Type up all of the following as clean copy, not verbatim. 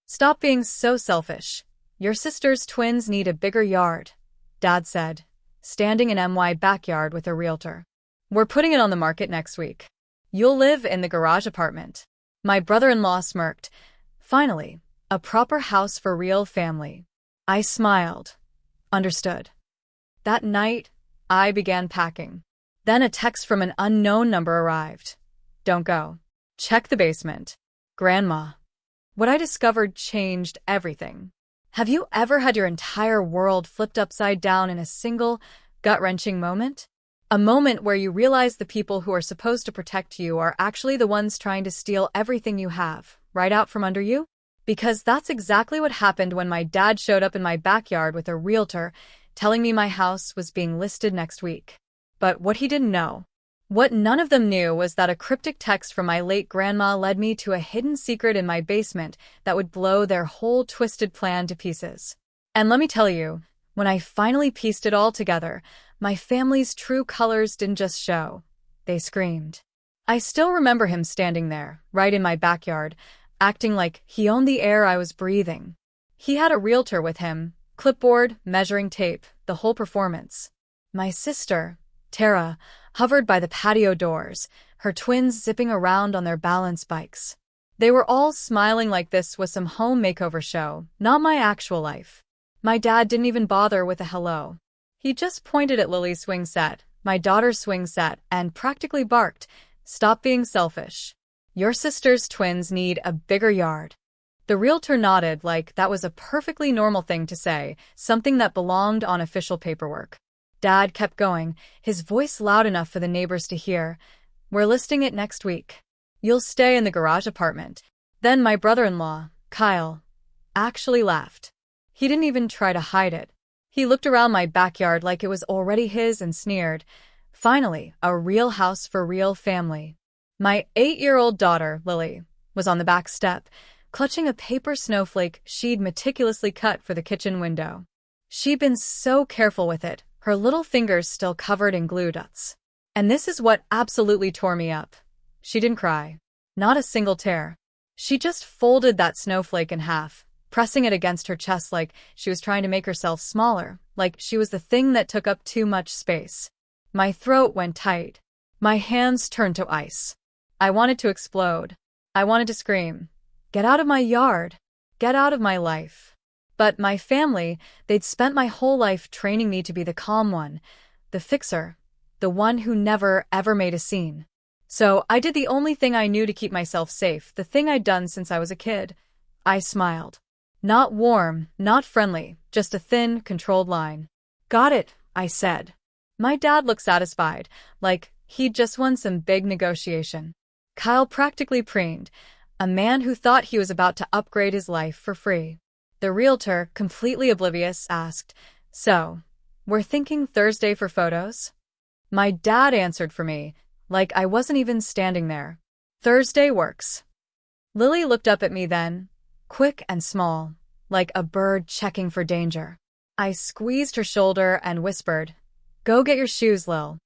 Stop being so selfish. Your sister's twins need a bigger yard, Dad said, standing in MY backyard with a realtor. We're putting it on the market next week. You'll live in the garage apartment. My brother-in-law smirked. Finally, a proper house for real family. I smiled. Understood. That night, I began packing. Then a text from an unknown number arrived. Don't go. Check the basement. Grandma. What I discovered changed everything. Have you ever had your entire world flipped upside down in a single, gut-wrenching moment? A moment where you realize the people who are supposed to protect you are actually the ones trying to steal everything you have, right out from under you? Because that's exactly what happened when my dad showed up in my backyard with a realtor telling me my house was being listed next week. But what he didn't know, what none of them knew, was that a cryptic text from my late grandma led me to a hidden secret in my basement that would blow their whole twisted plan to pieces. And let me tell you, when I finally pieced it all together, my family's true colors didn't just show, they screamed. I still remember him standing there, right in my backyard, acting like he owned the air I was breathing. He had a realtor with him, clipboard, measuring tape, the whole performance. My sister, Tara, hovered by the patio doors, her twins zipping around on their balance bikes. They were all smiling like this was some home makeover show, not my actual life. My dad didn't even bother with a hello. He just pointed at Lily's swing set, my daughter's swing set, and practically barked, "Stop being selfish. Your sister's twins need a bigger yard." The realtor nodded like that was a perfectly normal thing to say, something that belonged on official paperwork. Dad kept going, his voice loud enough for the neighbors to hear. "We're listing it next week. You'll stay in the garage apartment." Then my brother-in-law, Kyle, actually laughed. He didn't even try to hide it. He looked around my backyard like it was already his and sneered. Finally, a real house for real family. My 8-year-old daughter, Lily, was on the back step, clutching a paper snowflake she'd meticulously cut for the kitchen window. She'd been so careful with it, her little fingers still covered in glue dots. And this is what absolutely tore me up. She didn't cry. Not a single tear. She just folded that snowflake in half, pressing it against her chest like she was trying to make herself smaller, like she was the thing that took up too much space. My throat went tight. My hands turned to ice. I wanted to explode. I wanted to scream, "Get out of my yard! Get out of my life!" But my family, they'd spent my whole life training me to be the calm one, the fixer, the one who never, ever made a scene. So I did the only thing I knew to keep myself safe, the thing I'd done since I was a kid. I smiled. Not warm, not friendly, just a thin, controlled line. "Got it," I said. My dad looked satisfied, like he'd just won some big negotiation. Kyle practically preened, a man who thought he was about to upgrade his life for free. The realtor, completely oblivious, asked, "So, we're thinking Thursday for photos?" My dad answered for me, like I wasn't even standing there. "Thursday works." Lily looked up at me then, quick and small, like a bird checking for danger. I squeezed her shoulder and whispered, "Go get your shoes, Lil."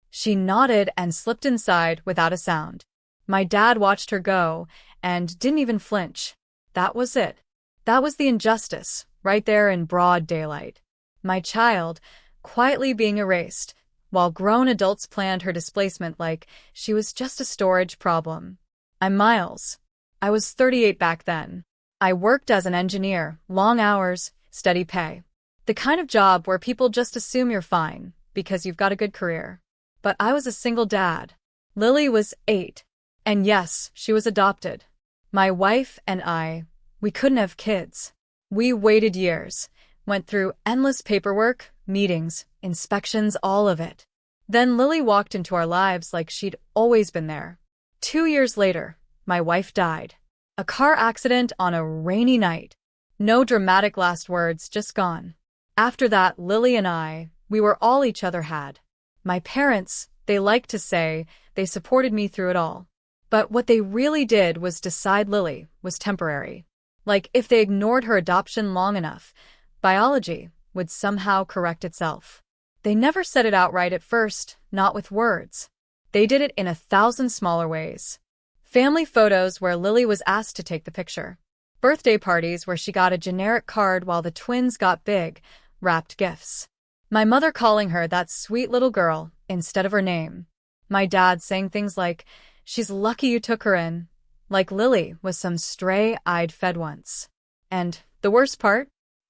She nodded and slipped inside without a sound. My dad watched her go and didn't even flinch. That was it. That was the injustice, right there in broad daylight. My child, quietly being erased, while grown adults planned her displacement like she was just a storage problem. I'm Miles. I was 38 back then. I worked as an engineer, long hours, steady pay. The kind of job where people just assume you're fine because you've got a good career. But I was a single dad. Lily was 8. And yes, she was adopted. My wife and I, we couldn't have kids. We waited years, went through endless paperwork, meetings, inspections, all of it. Then Lily walked into our lives like she'd always been there. 2 years later, my wife died. A car accident on a rainy night. No dramatic last words, just gone. After that, Lily and I, we were all each other had. My parents, they liked to say, they supported me through it all. But what they really did was decide Lily was temporary. Like if they ignored her adoption long enough, biology would somehow correct itself. They never said it outright at first, not with words. They did it in 1,000 smaller ways. Family photos where Lily was asked to take the picture. Birthday parties where she got a generic card while the twins got big, wrapped gifts. My mother calling her that sweet little girl instead of her name. My dad saying things like, "She's lucky you took her in," like Lily was some stray I'd fed once. And the worst part?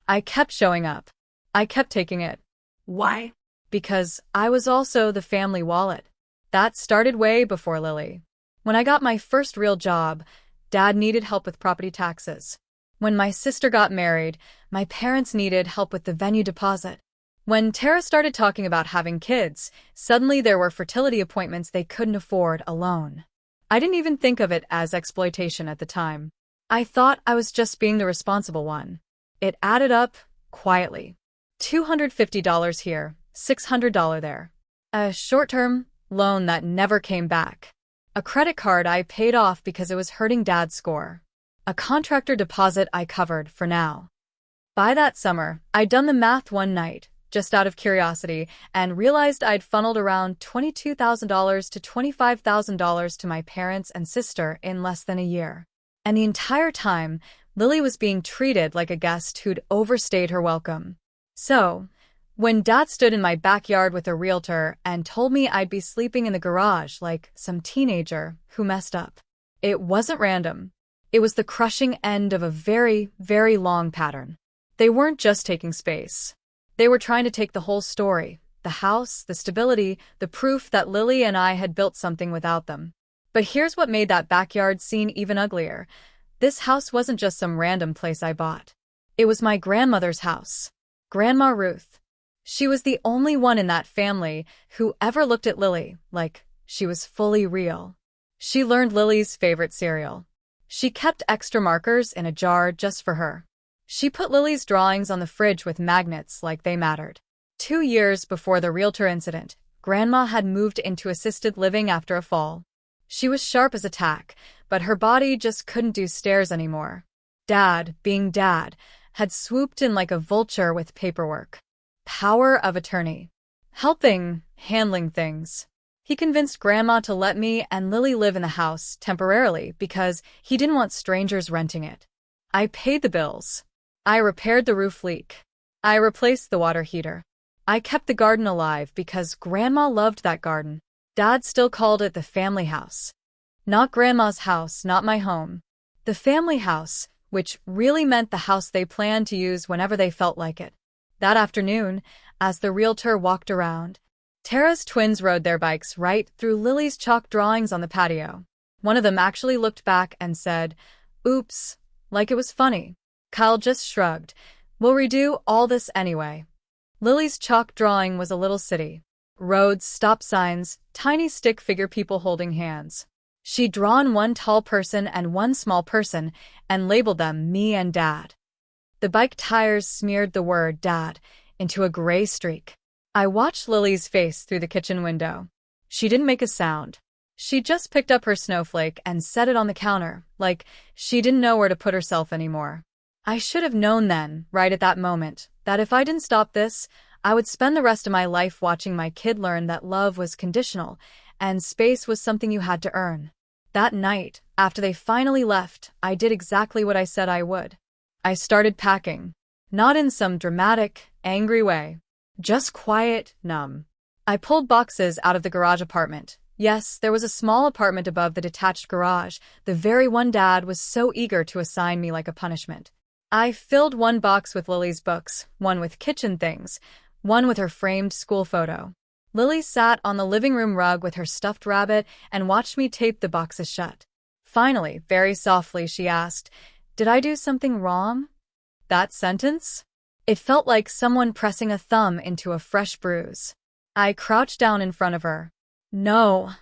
I kept showing up. I kept taking it. Why? Because I was also the family wallet. That started way before Lily. When I got my first real job, Dad needed help with property taxes. When my sister got married, my parents needed help with the venue deposit. When Tara started talking about having kids, suddenly there were fertility appointments they couldn't afford alone. I didn't even think of it as exploitation at the time. I thought I was just being the responsible one. It added up, quietly. $250 here, $600 there. A short-term loan that never came back. A credit card I paid off because it was hurting Dad's score. A contractor deposit I covered for now. By that summer, I'd done the math one night, just out of curiosity, and realized I'd funneled around $22,000 to $25,000 to my parents and sister in less than a year. And the entire time, Lily was being treated like a guest who'd overstayed her welcome. So, when Dad stood in my backyard with a realtor and told me I'd be sleeping in the garage like some teenager who messed up, it wasn't random. It was the crushing end of a very, very long pattern. They weren't just taking space. They were trying to take the whole story, the house, the stability, the proof that Lily and I had built something without them. But here's what made that backyard scene even uglier. This house wasn't just some random place I bought. It was my grandmother's house. Grandma Ruth. She was the only one in that family who ever looked at Lily like she was fully real. She learned Lily's favorite cereal. She kept extra markers in a jar just for her. She put Lily's drawings on the fridge with magnets like they mattered. 2 years before the realtor incident, Grandma had moved into assisted living after a fall. She was sharp as a tack, but her body just couldn't do stairs anymore. Dad, being Dad, had swooped in like a vulture with paperwork. Power of attorney. Handling things. He convinced Grandma to let me and Lily live in the house temporarily because he didn't want strangers renting it. I paid the bills. I repaired the roof leak. I replaced the water heater. I kept the garden alive because Grandma loved that garden. Dad still called it the family house. Not Grandma's house, not my home. The family house, which really meant the house they planned to use whenever they felt like it. That afternoon, as the realtor walked around, Tara's twins rode their bikes right through Lily's chalk drawings on the patio. One of them actually looked back and said, "Oops," like it was funny. Kyle just shrugged. "We'll redo all this anyway." Lily's chalk drawing was a little city. Roads, stop signs, tiny stick figure people holding hands. She'd drawn one tall person and one small person and labeled them me and Dad. The bike tires smeared the word Dad into a gray streak. I watched Lily's face through the kitchen window. She didn't make a sound. She just picked up her snowflake and set it on the counter, like she didn't know where to put herself anymore. I should have known then, right at that moment, that if I didn't stop this, I would spend the rest of my life watching my kid learn that love was conditional and space was something you had to earn. That night, after they finally left, I did exactly what I said I would. I started packing. Not in some dramatic, angry way. Just quiet, numb. I pulled boxes out of the garage apartment. Yes, there was a small apartment above the detached garage, the very one Dad was so eager to assign me like a punishment. I filled one box with Lily's books, one with kitchen things, one with her framed school photo. Lily sat on the living room rug with her stuffed rabbit and watched me tape the boxes shut. Finally, very softly, she asked, "Did I do something wrong?" That sentence? It felt like someone pressing a thumb into a fresh bruise. I crouched down in front of her. "No,"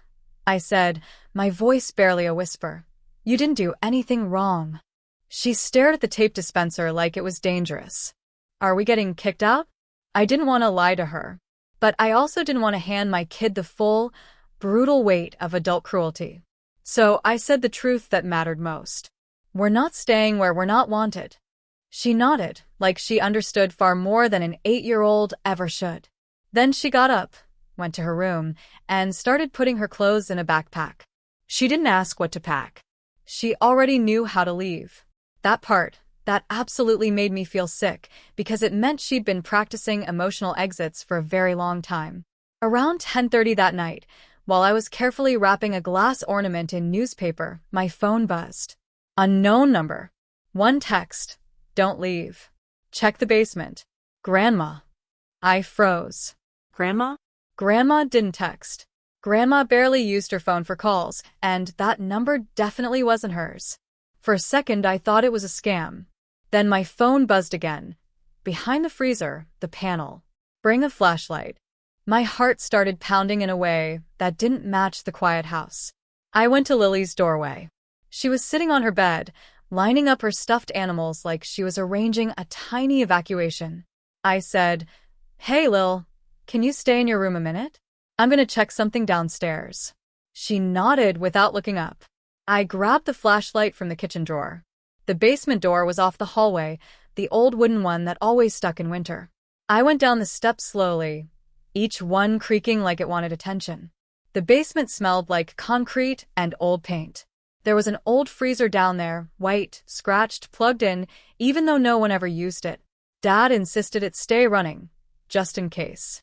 I said, my voice barely a whisper. "You didn't do anything wrong." She stared at the tape dispenser like it was dangerous. "Are we getting kicked out?" I didn't want to lie to her. But I also didn't want to hand my kid the full, brutal weight of adult cruelty. So I said the truth that mattered most. "We're not staying where we're not wanted." She nodded, like she understood far more than an 8-year-old ever should. Then she got up, went to her room, and started putting her clothes in a backpack. She didn't ask what to pack. She already knew how to leave. That absolutely made me feel sick, because it meant she'd been practicing emotional exits for a very long time. Around 10:30 that night, while I was carefully wrapping a glass ornament in newspaper, my phone buzzed. Unknown number. One text. Don't leave. Check the basement. Grandma. I froze. Grandma? Grandma didn't text. Grandma barely used her phone for calls, and that number definitely wasn't hers. For a second, I thought it was a scam. Then my phone buzzed again. Behind the freezer, the panel. Bring a flashlight. My heart started pounding in a way that didn't match the quiet house. I went to Lily's doorway. She was sitting on her bed, lining up her stuffed animals like she was arranging a tiny evacuation. I said, "Hey, Lil, can you stay in your room a minute? I'm gonna check something downstairs." She nodded without looking up. I grabbed the flashlight from the kitchen drawer. The basement door was off the hallway, the old wooden one that always stuck in winter. I went down the steps slowly, each one creaking like it wanted attention. The basement smelled like concrete and old paint. There was an old freezer down there, white, scratched, plugged in, even though no one ever used it. Dad insisted it stay running, just in case.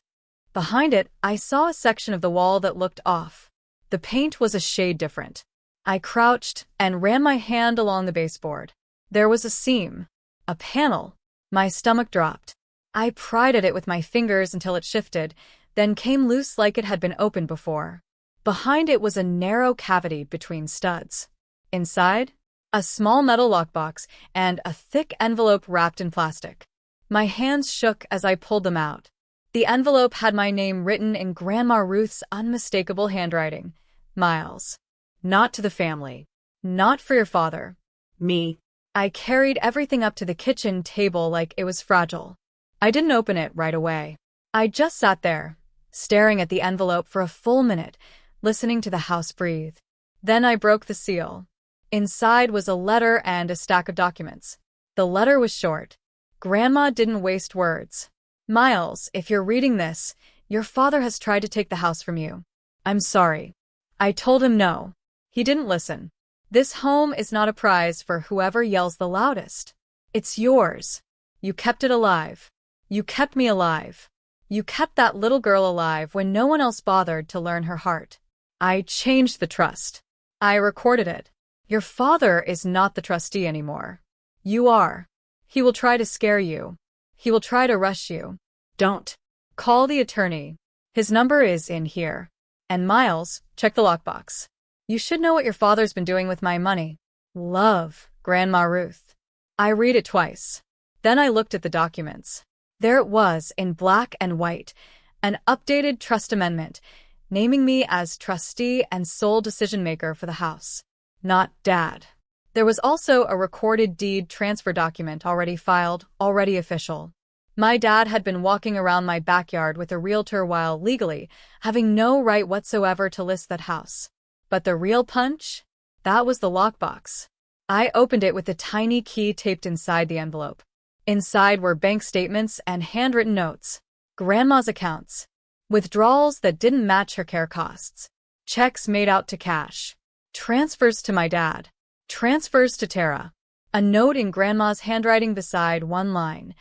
Behind it, I saw a section of the wall that looked off. The paint was a shade different. I crouched and ran my hand along the baseboard. There was a seam. A panel. My stomach dropped. I pried at it with my fingers until it shifted, then came loose like it had been opened before. Behind it was a narrow cavity between studs. Inside, a small metal lockbox and a thick envelope wrapped in plastic. My hands shook as I pulled them out. The envelope had my name written in Grandma Ruth's unmistakable handwriting. Miles. Not to the family. Not for your father. Me. I carried everything up to the kitchen table like it was fragile. I didn't open it right away. I just sat there, staring at the envelope for a full minute, listening to the house breathe. Then I broke the seal. Inside was a letter and a stack of documents. The letter was short. Grandma didn't waste words. "Miles, if you're reading this, your father has tried to take the house from you. I'm sorry." I told him no. He didn't listen. "This home is not a prize for whoever yells the loudest. It's yours. You kept it alive. You kept me alive. You kept that little girl alive when no one else bothered to learn her heart. I changed the trust. I recorded it. Your father is not the trustee anymore. You are. He will try to scare you. He will try to rush you. Don't. Call the attorney. His number is in here. And Miles, check the lockbox. You should know what your father's been doing with my money. Love, Grandma Ruth." I read it twice. Then I looked at the documents. There it was, in black and white, an updated trust amendment, naming me as trustee and sole decision-maker for the house. Not Dad. There was also a recorded deed transfer document already filed, already official. My dad had been walking around my backyard with a realtor while legally having no right whatsoever to list that house. But the real punch? That was the lockbox. I opened it with a tiny key taped inside the envelope. Inside were bank statements and handwritten notes. Grandma's accounts. Withdrawals that didn't match her care costs. Checks made out to cash. Transfers to my dad. Transfers to Tara. A note in Grandma's handwriting beside one line.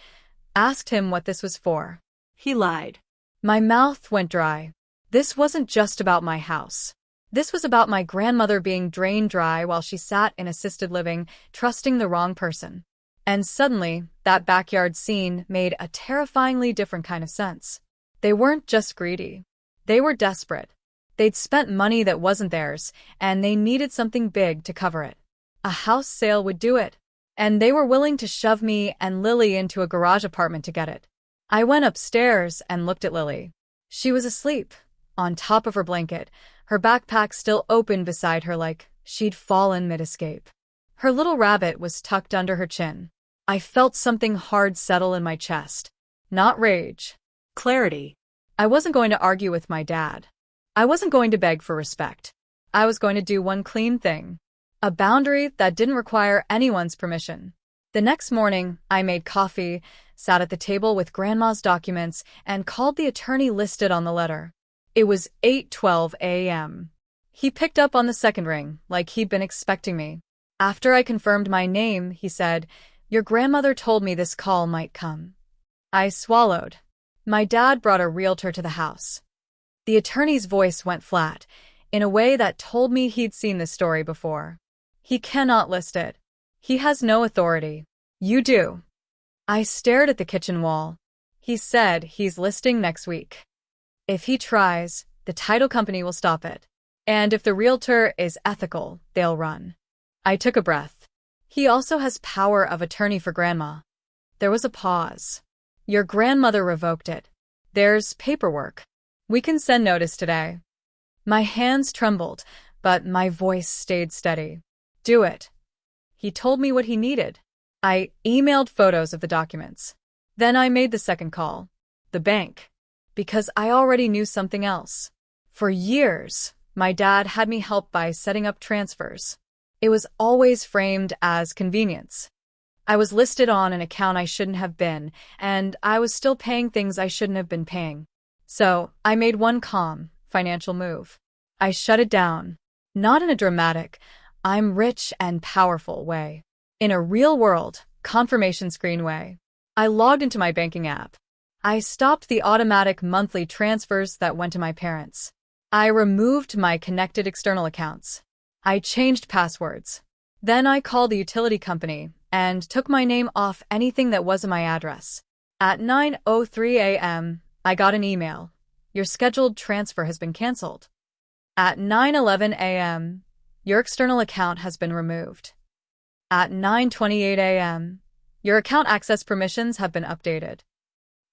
Asked him what this was for. He lied. My mouth went dry. This wasn't just about my house. This was about my grandmother being drained dry while she sat in assisted living, trusting the wrong person. And suddenly, that backyard scene made a terrifyingly different kind of sense. They weren't just greedy. They were desperate. They'd spent money that wasn't theirs, and they needed something big to cover it. A house sale would do it. And they were willing to shove me and Lily into a garage apartment to get it. I went upstairs and looked at Lily. She was asleep, on top of her blanket, her backpack still open beside her like she'd fallen mid-escape. Her little rabbit was tucked under her chin. I felt something hard settle in my chest. Not rage. Clarity. I wasn't going to argue with my dad. I wasn't going to beg for respect. I was going to do one clean thing. A boundary that didn't require anyone's permission. The next morning, I made coffee, sat at the table with Grandma's documents, and called the attorney listed on the letter. It was 8:12 a.m. He picked up on the second ring, like he'd been expecting me. After I confirmed my name, he said, "Your grandmother told me this call might come." I swallowed. My dad brought a realtor to the house. The attorney's voice went flat, in a way that told me he'd seen this story before. "He cannot list it. He has no authority. You do." I stared at the kitchen wall. "He said he's listing next week. If he tries, the title company will stop it. And if the realtor is ethical, they'll run." I took a breath. "He also has power of attorney for Grandma." There was a pause. "Your grandmother revoked it. There's paperwork. We can send notice today." My hands trembled, but my voice stayed steady. "Do it." He told me what he needed. I emailed photos of the documents. Then I made the second call. The bank. Because I already knew something else. For years, my dad had me help by setting up transfers. It was always framed as convenience. I was listed on an account I shouldn't have been, and I was still paying things I shouldn't have been paying. So I made one calm, financial move. I shut it down. Not in a dramatic, "I'm rich and powerful" way. In a real-world, confirmation screen way. I logged into my banking app. I stopped the automatic monthly transfers that went to my parents. I removed my connected external accounts. I changed passwords. Then I called the utility company and took my name off anything that wasn't my address. At 9:03 a.m., I got an email. "Your scheduled transfer has been canceled." At 9:11 a.m., "Your external account has been removed." At 9:28 a.m., "Your account access permissions have been updated."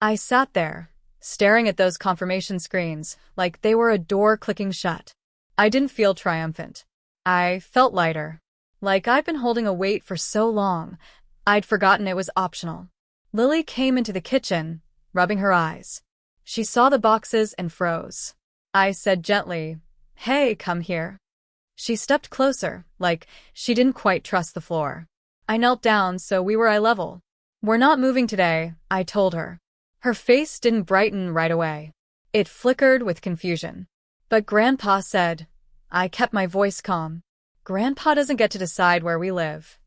I sat there, staring at those confirmation screens like they were a door clicking shut. I didn't feel triumphant. I felt lighter. Like I'd been holding a weight for so long, I'd forgotten it was optional. Lily came into the kitchen, rubbing her eyes. She saw the boxes and froze. I said gently, "Hey, come here." She stepped closer, like she didn't quite trust the floor. I knelt down so we were eye level. "We're not moving today," I told her. Her face didn't brighten right away. It flickered with confusion. "But Grandpa said." I kept my voice calm. "Grandpa doesn't get to decide where we live."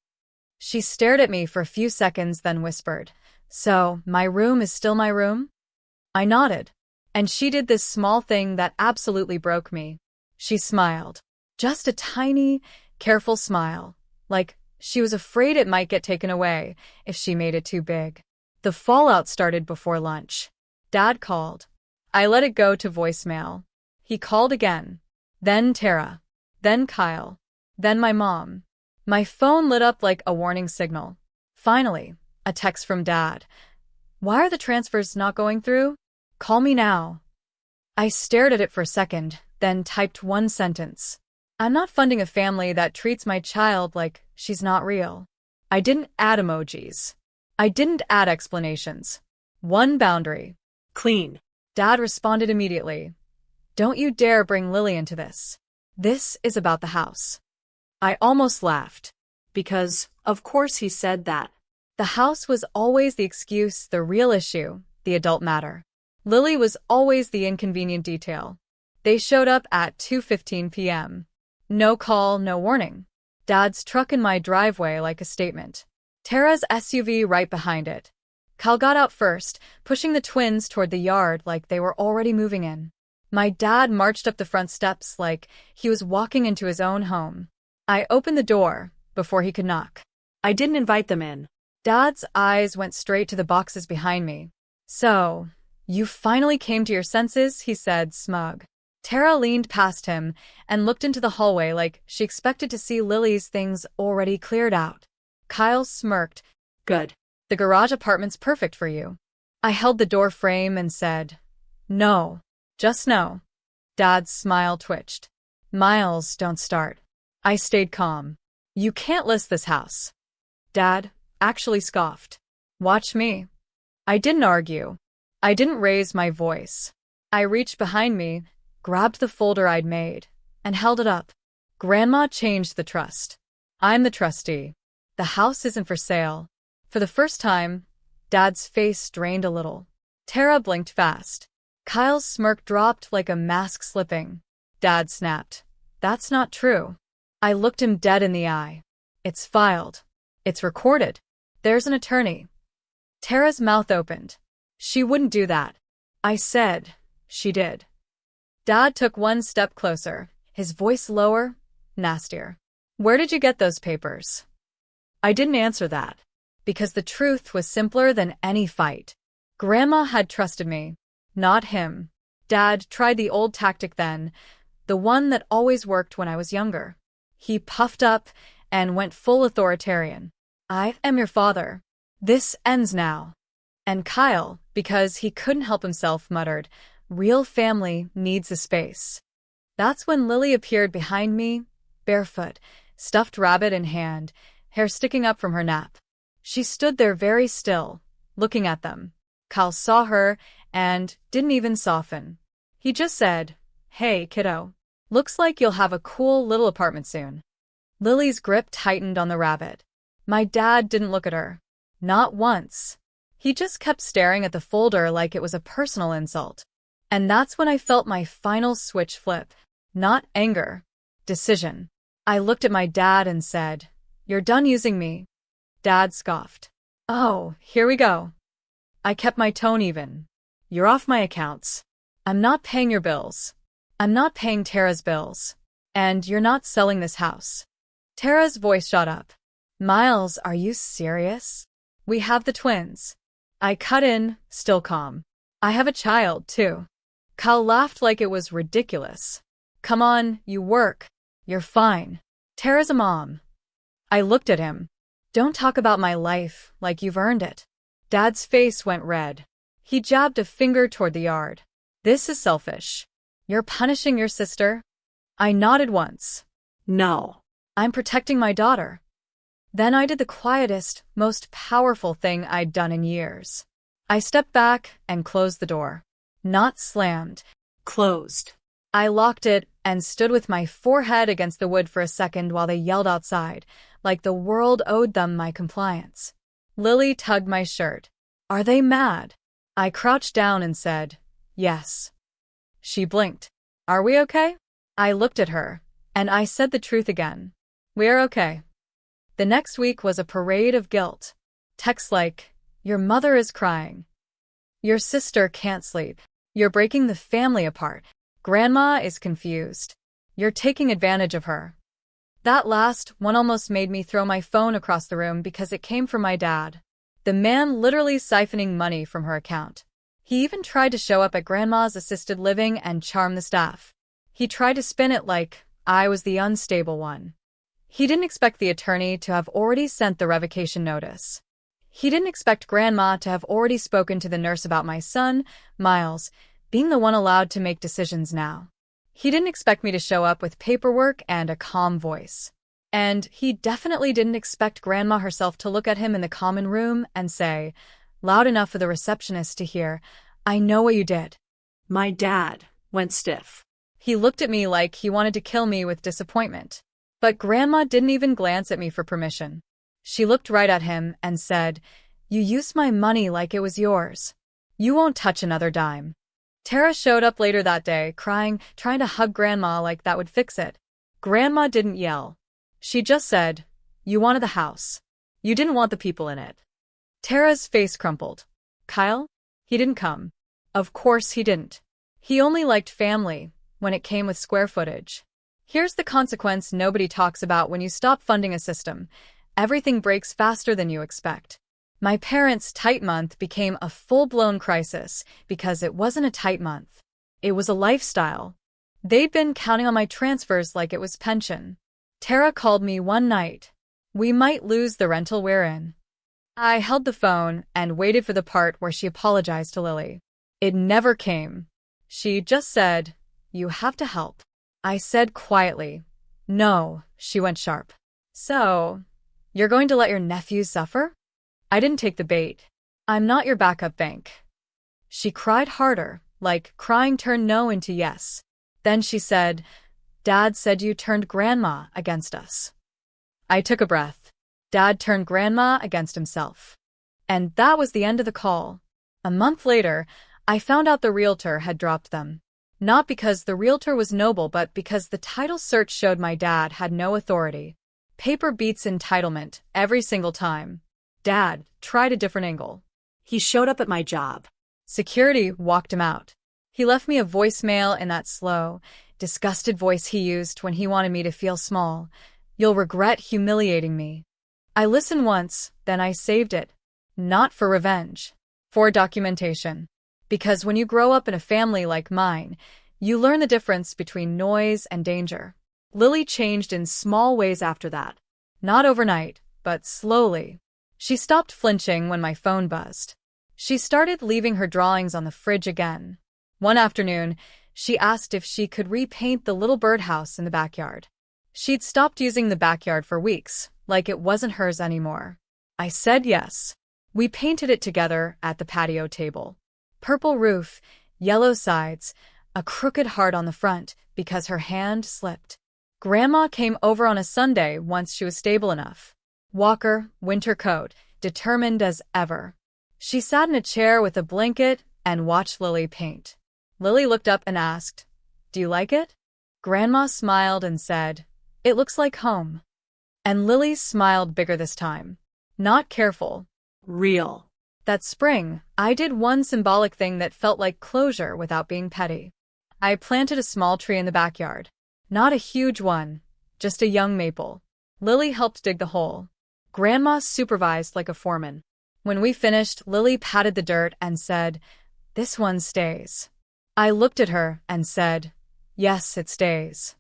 She stared at me for a few seconds, then whispered, "So, my room is still my room?" I nodded. And she did this small thing that absolutely broke me. She smiled. Just a tiny, careful smile. Like she was afraid it might get taken away if she made it too big. The fallout started before lunch. Dad called. I let it go to voicemail. He called again. Then Tara. Then Kyle. Then my mom. My phone lit up like a warning signal. Finally, a text from Dad. "Why are the transfers not going through? Call me now." I stared at it for a second, then typed one sentence. "I'm not funding a family that treats my child like she's not real." I didn't add emojis. I didn't add explanations. One boundary. Clean. Dad responded immediately. "Don't you dare bring Lily into this. This is about the house." I almost laughed. Because, of course he said that. The house was always the excuse, the real issue, the adult matter. Lily was always the inconvenient detail. They showed up at 2:15 p.m. No call, no warning. Dad's truck in my driveway like a statement. Tara's SUV right behind it. Kyle got out first, pushing the twins toward the yard like they were already moving in. My dad marched up the front steps like he was walking into his own home. I opened the door before he could knock. I didn't invite them in. Dad's eyes went straight to the boxes behind me. "So, you finally came to your senses," he said, smug. Tara leaned past him and looked into the hallway like she expected to see Lily's things already cleared out. Kyle smirked. Good. "The garage apartment's perfect for you." I held the door frame and said, "No, just no." Dad's smile twitched. "Miles, don't start." I stayed calm. "You can't list this house." Dad actually scoffed. "Watch me." I didn't argue. I didn't raise my voice. I reached behind me, grabbed the folder I'd made, and held it up. "Grandma changed the trust. I'm the trustee. The house isn't for sale." For the first time, Dad's face drained a little. Tara blinked fast. Kyle's smirk dropped like a mask slipping. Dad snapped. "That's not true." I looked him dead in the eye. It's filed. It's recorded. There's an attorney. Tara's mouth opened. She wouldn't do that. I said she did. Dad took one step closer, his voice lower, nastier. Where did you get those papers? I didn't answer that, because the truth was simpler than any fight. Grandma had trusted me, not him. Dad tried the old tactic then, the one that always worked when I was younger. He puffed up and went full authoritarian. I am your father. This ends now. And Kyle, because he couldn't help himself, muttered, real family needs a space. That's when Lily appeared behind me, barefoot, stuffed rabbit in hand, hair sticking up from her nap. She stood there very still, looking at them. Kyle saw her and didn't even soften. He just said, "Hey, kiddo. Looks like you'll have a cool little apartment soon." Lily's grip tightened on the rabbit. My dad didn't look at her. Not once. He just kept staring at the folder like it was a personal insult. And that's when I felt my final switch flip. Not anger. Decision. I looked at my dad and said, "You're done using me." Dad scoffed. "Oh, here we go." I kept my tone even. "You're off my accounts. I'm not paying your bills. I'm not paying Tara's bills. And you're not selling this house." Tara's voice shot up. "Miles, are you serious? We have the twins." I cut in, still calm. "I have a child, too." Kyle laughed like it was ridiculous. "Come on, you work. You're fine. Tara's a mom." I looked at him. "Don't talk about my life like you've earned it." Dad's face went red. He jabbed a finger toward the yard. "This is selfish. You're punishing your sister?" I nodded once. No. "I'm protecting my daughter." Then I did the quietest, most powerful thing I'd done in years. I stepped back and closed the door. Not slammed. Closed. I locked it and stood with my forehead against the wood for a second while they yelled outside, like the world owed them my compliance. Lily tugged my shirt. "Are they mad?" I crouched down and said, "Yes." She blinked. "Are we okay?" I looked at her, and I said the truth again. "We're okay." The next week was a parade of guilt. Texts like, "Your mother is crying. Your sister can't sleep. You're breaking the family apart. Grandma is confused. You're taking advantage of her." That last one almost made me throw my phone across the room because it came from my dad. The man literally siphoning money from her account. He even tried to show up at Grandma's assisted living and charm the staff. He tried to spin it like I was the unstable one. He didn't expect the attorney to have already sent the revocation notice. He didn't expect Grandma to have already spoken to the nurse about my son, Miles, being the one allowed to make decisions now. He didn't expect me to show up with paperwork and a calm voice. And he definitely didn't expect Grandma herself to look at him in the common room and say, loud enough for the receptionist to hear, "I know what you did." My dad went stiff. He looked at me like he wanted to kill me with disappointment. But Grandma didn't even glance at me for permission. She looked right at him and said, "You used my money like it was yours. You won't touch another dime." Tara showed up later that day, crying, trying to hug Grandma like that would fix it. Grandma didn't yell. She just said, "You wanted the house. You didn't want the people in it." Tara's face crumpled. "Kyle? He didn't come." Of course he didn't. He only liked family when it came with square footage. Here's the consequence nobody talks about when you stop funding a system. Everything breaks faster than you expect. My parents' tight month became a full-blown crisis because it wasn't a tight month. It was a lifestyle. They'd been counting on my transfers like it was pension. Tara called me one night. "We might lose the rental we're in." I held the phone and waited for the part where she apologized to Lily. It never came. She just said, "You have to help." I said quietly, "No." She went sharp. "So, you're going to let your nephews suffer?" I didn't take the bait. "I'm not your backup bank." She cried harder, like crying turned no into yes. Then she said, "Dad said you turned Grandma against us." I took a breath. Dad turned Grandma against himself. And that was the end of the call. A month later, I found out the realtor had dropped them. Not because the realtor was noble, but because the title search showed my dad had no authority. Paper beats entitlement every single time. Dad tried a different angle. He showed up at my job. Security walked him out. He left me a voicemail in that slow, disgusted voice he used when he wanted me to feel small. You'll regret humiliating me. I listened once, then I saved it. Not for revenge. For documentation. Because when you grow up in a family like mine, you learn the difference between noise and danger. Lily changed in small ways after that. Not overnight, but slowly. She stopped flinching when my phone buzzed. She started leaving her drawings on the fridge again. One afternoon, she asked if she could repaint the little birdhouse in the backyard. She'd stopped using the backyard for weeks, like it wasn't hers anymore. I said yes. We painted it together at the patio table. Purple roof, yellow sides, a crooked heart on the front because her hand slipped. Grandma came over on a Sunday once she was stable enough. Walker, winter coat, determined as ever. She sat in a chair with a blanket and watched Lily paint. Lily looked up and asked, "Do you like it?" Grandma smiled and said, "It looks like home." And Lily smiled bigger this time. Not careful. Real. That spring, I did one symbolic thing that felt like closure without being petty. I planted a small tree in the backyard. Not a huge one, just a young maple. Lily helped dig the hole. Grandma supervised like a foreman. When we finished, Lily patted the dirt and said, "This one stays." I looked at her and said, "Yes, it stays."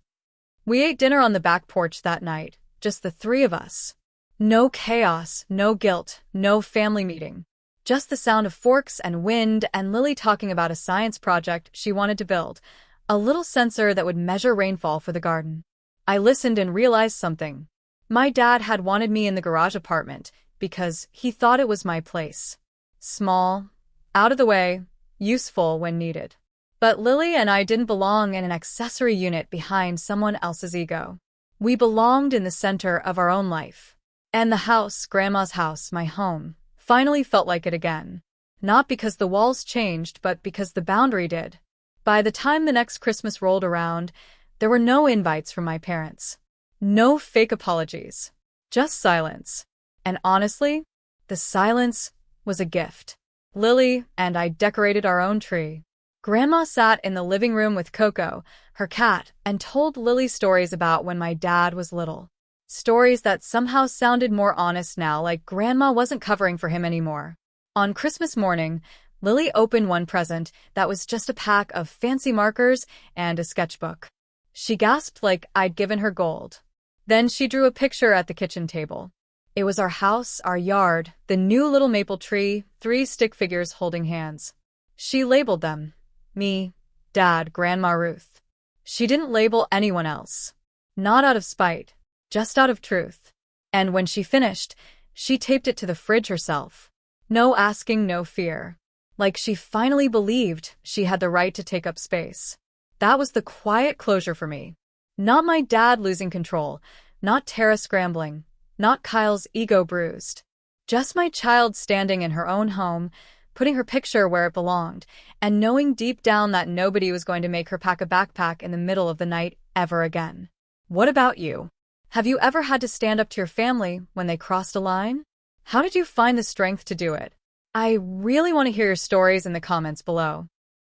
We ate dinner on the back porch that night, just the three of us. No chaos, no guilt, no family meeting. Just the sound of forks and wind and Lily talking about a science project she wanted to build, a little sensor that would measure rainfall for the garden. I listened and realized something. My dad had wanted me in the garage apartment because he thought it was my place. Small, out of the way, useful when needed. But Lily and I didn't belong in an accessory unit behind someone else's ego. We belonged in the center of our own life. And the house, Grandma's house, my home, finally felt like it again. Not because the walls changed, but because the boundary did. By the time the next Christmas rolled around, there were no invites from my parents. No fake apologies. Just silence. And honestly, the silence was a gift. Lily and I decorated our own tree. Grandma sat in the living room with Coco, her cat, and told Lily stories about when my dad was little. Stories that somehow sounded more honest now, like Grandma wasn't covering for him anymore. On Christmas morning, Lily opened one present that was just a pack of fancy markers and a sketchbook. She gasped like I'd given her gold. Then she drew a picture at the kitchen table. It was our house, our yard, the new little maple tree, 3 stick figures holding hands. She labeled them. Me, Dad, Grandma Ruth. She didn't label anyone else. Not out of spite, just out of truth. And when she finished, she taped it to the fridge herself. No asking, no fear. Like she finally believed she had the right to take up space. That was the quiet closure for me. Not my dad losing control, not Tara scrambling, not Kyle's ego bruised. Just my child standing in her own home, putting her picture where it belonged, and knowing deep down that nobody was going to make her pack a backpack in the middle of the night ever again. What about you? Have you ever had to stand up to your family when they crossed a line? How did you find the strength to do it? I really want to hear your stories in the comments below.